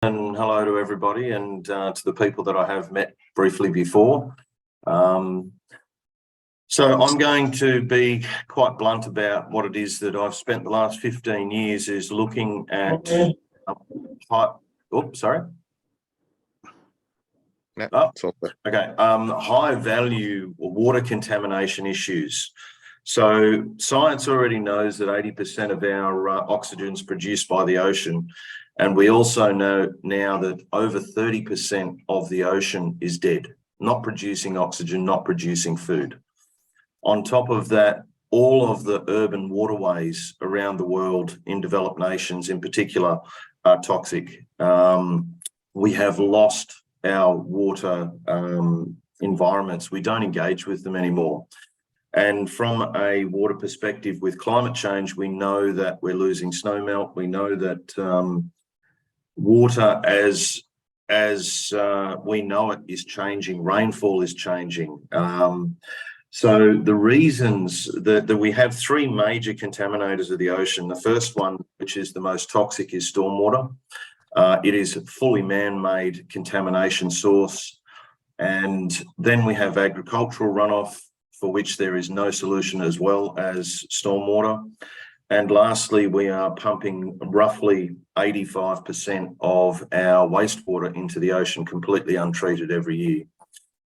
And hello to everybody, and to the people that I have met briefly before. So I'm going to be quite blunt about what it is that I've spent the last 15 years is looking at high value water contamination issues. So science already knows that 80% of our oxygen is produced by the ocean. And we also know now that over 30% of the ocean is dead, not producing oxygen, not producing food. On top of that, all of the urban waterways around the world in developed nations in particular are toxic. We have lost our water environments. We don't engage with them anymore. And from a water perspective with climate change, we know that we're losing snowmelt. We know that water as we know it is changing. Rainfall is changing. So the reasons that we have three major contaminators of the ocean. The first one, which is the most toxic, is stormwater. It is a fully man-made contamination source. And then we have agricultural runoff, for which there is no solution, as well as stormwater. And lastly, we are pumping roughly 85% of our wastewater into the ocean completely untreated every year.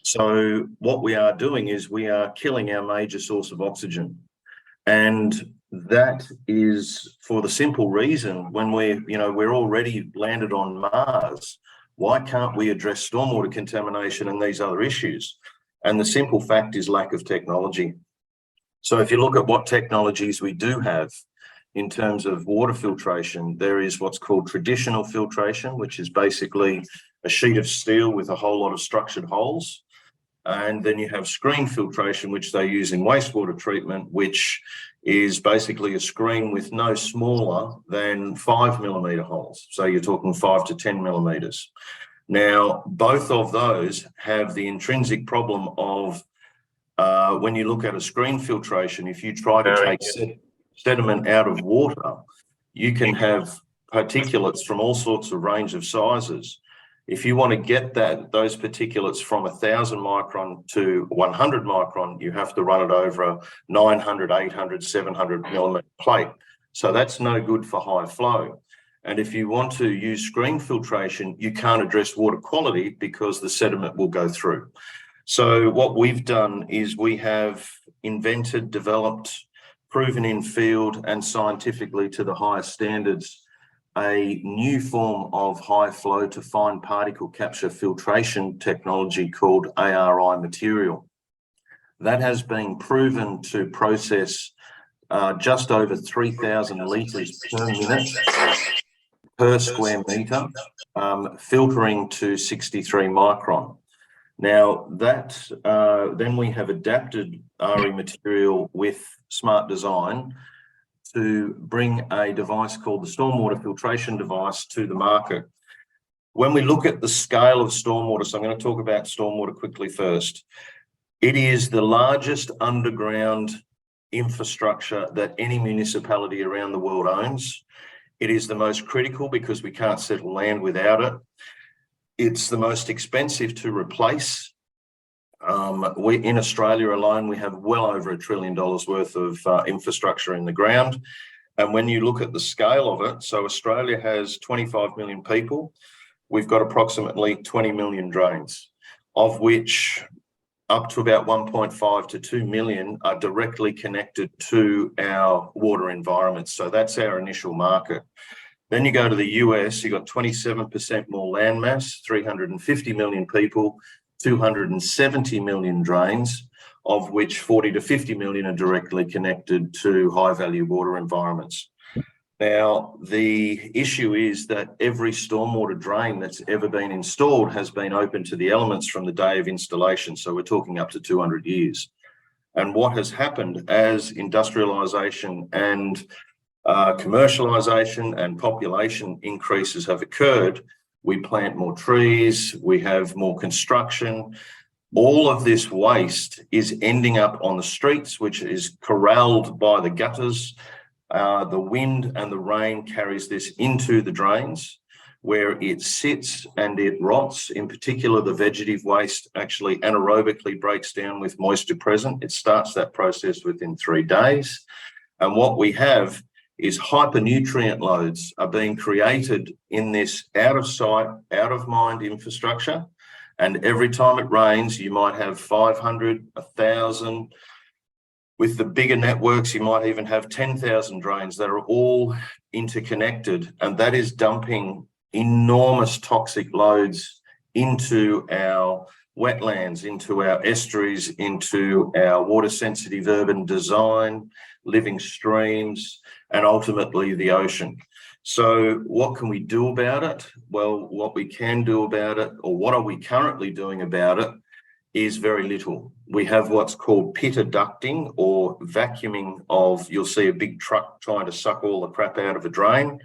So what we are doing is we are killing our major source of oxygen. And that is for the simple reason, when we're already landed on Mars, why can't we address stormwater contamination and these other issues? And the simple fact is lack of technology. So if you look at what technologies we do have in terms of water filtration, there is what's called traditional filtration, which is basically a sheet of steel with a whole lot of structured holes. And then you have screen filtration, which they use in wastewater treatment, which is basically a screen with no smaller than 5mm holes. So you're talking 5 to 10 millimeters. Now, both of those have the intrinsic problem of when you look at a screen filtration, if you try to take sediment out of water, you can have particulates from all sorts of range of sizes. If you want to get those particulates from 1,000 micron to 100 micron, you have to run it over a 900, 800, 700 millimeter plate. So that's no good for high flow. And if you want to use screen filtration, you can't address water quality because the sediment will go through. So what we've done is we have invented, developed, proven in field and scientifically to the highest standards, a new form of high flow to fine particle capture filtration technology called ARI material. That has been proven to process just over 3,000 litres per minute per square metre, filtering to 63 micron. Now that then we have adapted RE material with smart design to bring a device called the stormwater filtration device to the market. When we look at the scale of stormwater, so I'm going to talk about stormwater quickly first. It is the largest underground infrastructure that any municipality around the world owns. It is the most critical because we can't settle land without it. It's the most expensive to replace. In Australia alone, we have well over $1 trillion worth of infrastructure in the ground. And when you look at the scale of it, so Australia has 25 million people. We've got approximately 20 million drains, of which up to about 1.5 to 2 million are directly connected to our water environments. So that's our initial market. Then you go to the US, you've got 27% more land mass, 350 million people, 270 million drains, of which 40 to 50 million are directly connected to high value water environments. Now, the issue is that every stormwater drain that's ever been installed has been open to the elements from the day of installation. So we're talking up to 200 years. And what has happened as industrialization and commercialization and population increases have occurred, we plant more trees, we have more construction. All of this waste is ending up on the streets, which is corralled by the gutters. The wind and the rain carries this into the drains, where it sits and it rots. In particular, the vegetative waste actually anaerobically breaks down with moisture present. It starts that process within 3 days. And what we have is hypernutrient loads are being created in this out of sight, out of mind infrastructure. And every time it rains, you might have 500, 1,000. With the bigger networks, you might even have 10,000 drains that are all interconnected. And that is dumping enormous toxic loads into our wetlands, into our estuaries, into our water-sensitive urban design, living streams, and ultimately the ocean. So what can we do about it? Well, what we can do about it, or what are we currently doing about it, is very little. We have what's called pitter ducting, or vacuuming of, you'll see a big truck trying to suck all the crap out of a drain.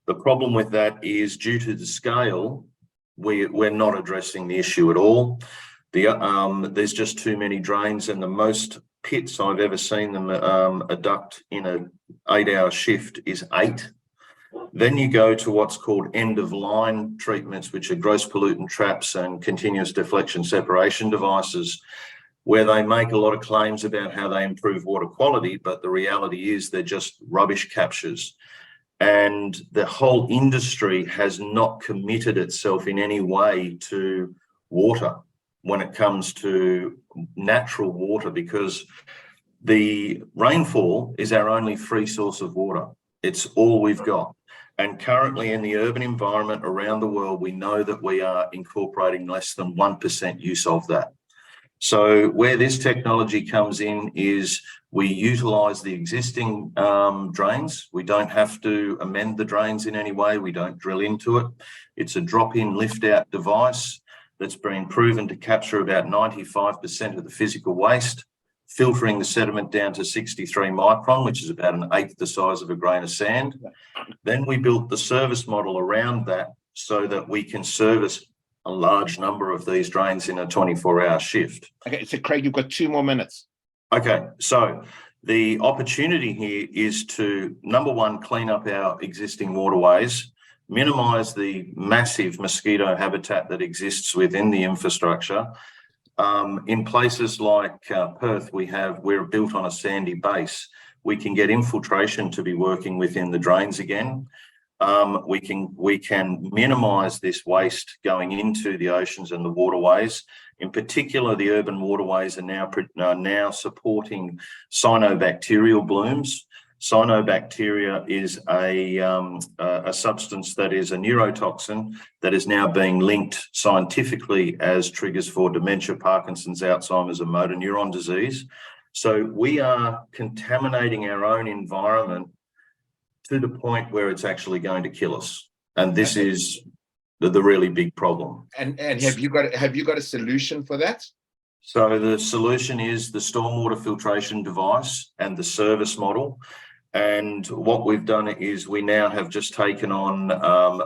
The problem with that is, due to the scale, we're not addressing the issue at all. There's just too many drains, and the most pits I've ever seen them duct in an 8-hour shift is 8. Then you go to what's called end-of-line treatments, which are gross pollutant traps and continuous deflection separation devices, where they make a lot of claims about how they improve water quality, but the reality is they're just rubbish captures. And the whole industry has not committed itself in any way to water when it comes to natural water, because the rainfall is our only free source of water. It's all we've got. And currently in the urban environment around the world, we know that we are incorporating less than 1% use of that. So where this technology comes in is we utilize the existing drains. We don't have to amend the drains in any way. We don't drill into it. It's a drop-in lift-out device that's been proven to capture about 95% of the physical waste, filtering the sediment down to 63 micron, which is about 1/8 the size of a grain of sand. Then we built the service model around that so that we can service a large number of these drains in a 24-hour shift. Okay, so Craig, you've got 2 more minutes. Okay, so the opportunity here is to, number one, clean up our existing waterways, minimize the massive mosquito habitat that exists within the infrastructure. In places like Perth, we're built on a sandy base. We can get infiltration to be working within the drains again. We can minimize this waste going into the oceans and the waterways. In particular, the urban waterways are now supporting cyanobacterial blooms. Cyanobacteria is a substance that is a neurotoxin that is now being linked scientifically as triggers for dementia, Parkinson's, Alzheimer's, and motor neuron disease. So we are contaminating our own environment to the point where it's actually going to kill us. And this is the really big problem. And have you got a solution for that? So the solution is the stormwater filtration device and the service model. And what we've done is we now have just taken on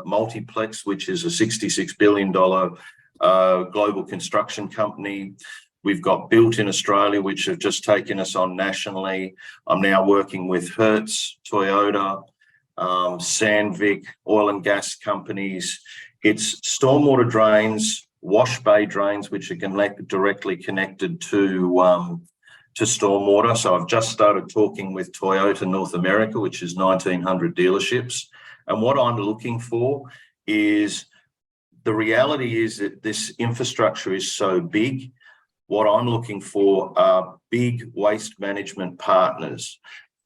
Multiplex, which is a $66 billion global construction company. We've got Built in Australia, which have just taken us on nationally. I'm now working with Hertz, Toyota, Sandvik, oil and gas companies. It's stormwater drains, wash bay drains, which are directly connected to stormwater. So I've just started talking with Toyota North America, which is 1,900 dealerships. And what I'm looking for is, the reality is that this infrastructure is so big. What I'm looking for are big waste management partners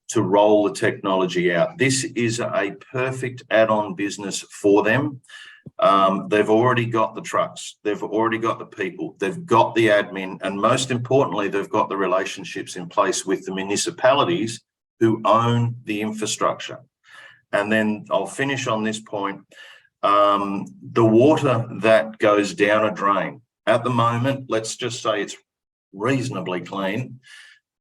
to roll the technology out. This is a perfect add-on business for them. They've already got the trucks, they've already got the people, they've got the admin, and most importantly, they've got the relationships in place with the municipalities who own the infrastructure. And then I'll finish on this point. The water that goes down a drain, at the moment, let's just say it's reasonably clean,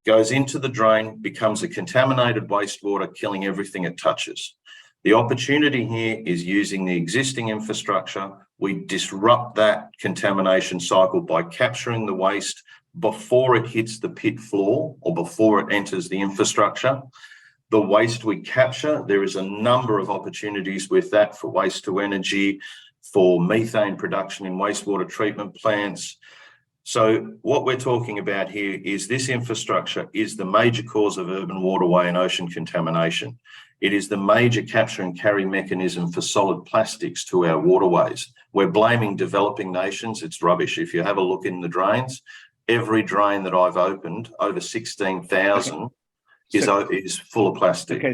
goes into the drain, becomes a contaminated wastewater, killing everything it touches. The opportunity here is using the existing infrastructure. We disrupt that contamination cycle by capturing the waste before it hits the pit floor or before it enters the infrastructure. The waste we capture, there is a number of opportunities with that for waste to energy, for methane production in wastewater treatment plants. So what we're talking about here is this infrastructure is the major cause of urban waterway and ocean contamination. It is the major capture and carry mechanism for solid plastics to our waterways. We're blaming developing nations. It's rubbish. If you have a look in the drains, every drain that I've opened, over 16,000, is full of plastic. Okay.